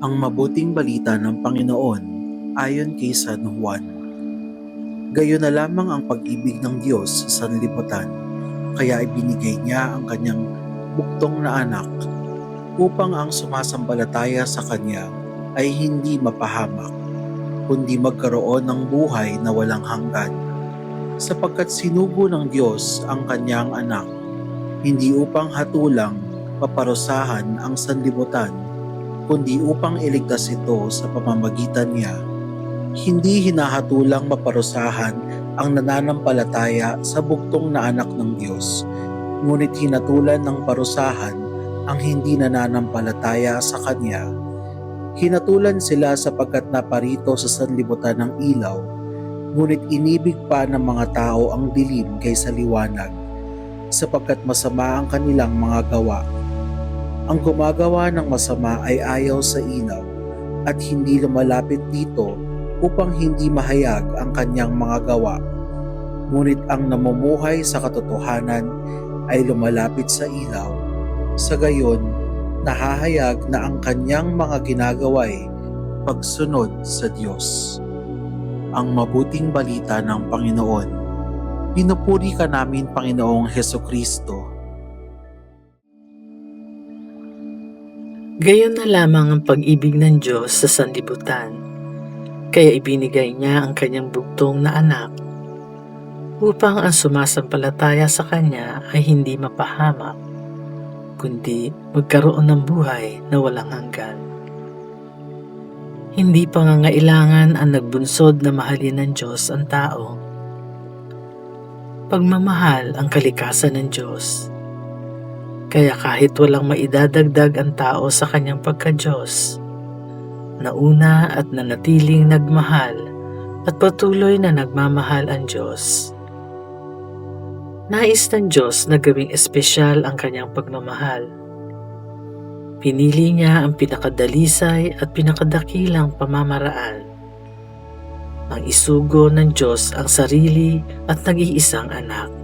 Ang mabuting balita ng Panginoon ayon kay San Juan. Gayon na lamang ang pag-ibig ng Diyos sa sanlibutan, kaya ibinigay niya ang kanyang buktong na anak upang ang sumasambalataya sa kanya ay hindi mapahamak, kundi magkaroon ng buhay na walang hanggan. Sapagkat sinugo ng Diyos ang kanyang anak, hindi upang hatulang paparusahan ang sanlibutan, kundi upang iligtas ito sa pamamagitan niya. Hindi hinahatulang maparusahan ang nananampalataya sa buktong na anak ng Diyos, ngunit hinatulan ng parusahan ang hindi nananampalataya sa Kanya. Hinatulan sila sapagkat naparito sa sanlibutan ng ilaw, ngunit inibig pa ng mga tao ang dilim kaysa liwanag, sapagkat masama ang kanilang mga gawa. Ang gumagawa ng masama ay ayaw sa ilaw at hindi lumalapit dito upang hindi mahayag ang kanyang mga gawa. Ngunit ang namumuhay sa katotohanan ay lumalapit sa ilaw. Sa gayon, nahahayag na ang kanyang mga ginagawa'y pagsunod sa Diyos. Ang mabuting balita ng Panginoon. Pinupuri ka namin, Panginoong Hesukristo. Gayon na lamang ang pag-ibig ng Diyos sa sanlibutan, kaya ibinigay niya ang kanyang bugtong na anak, upang ang sumasampalataya sa kanya ay hindi mapahamak, kundi magkaroon ng buhay na walang hanggan. Hindi pangangailangan ang nagbunsod na mahalin ng Diyos ang tao. Pagmamahal ang kalikasan ng Diyos. Kaya kahit walang maidadagdag ang tao sa kanyang pagka-Diyos, nauna at nanatiling nagmahal at patuloy na nagmamahal ang Diyos. Nais ng Diyos na gawing espesyal ang kanyang pagmamahal. Pinili niya ang pinakadalisay at pinakadakilang pamamaraan. Ang isugo ng Diyos ang sarili at nag-iisang anak.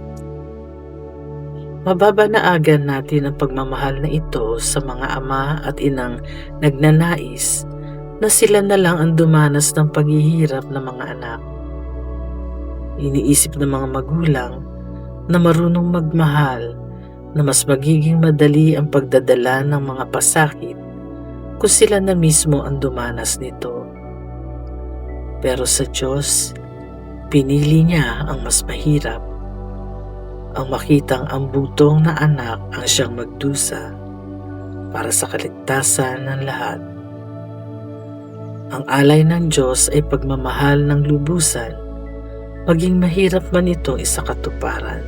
Mababanaagan natin ang pagmamahal na ito sa mga ama at inang nagnanais na sila na lang ang dumanas ng paghihirap ng mga anak. Iniisip ng mga magulang na marunong magmahal na mas magiging madali ang pagdadala ng mga pasakit kung sila na mismo ang dumanas nito. Pero sa Diyos, pinili niya ang mas mahirap. Ang makitang ang butong na anak ang siyang magdusa para sa kaligtasan ng lahat. Ang alay ng Diyos ay pagmamahal ng lubusan, maging mahirap man ito isakatuparan.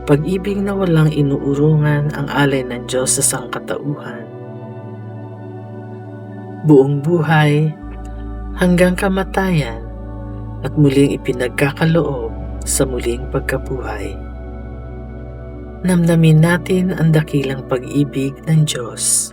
Pag-ibig na walang inuurungan ang alay ng Diyos sa sangkatauhan. Buong buhay hanggang kamatayan at muling ipinagkakaloob sa muling pagkabuhay. Namnamin natin ang dakilang pag-ibig ng Diyos.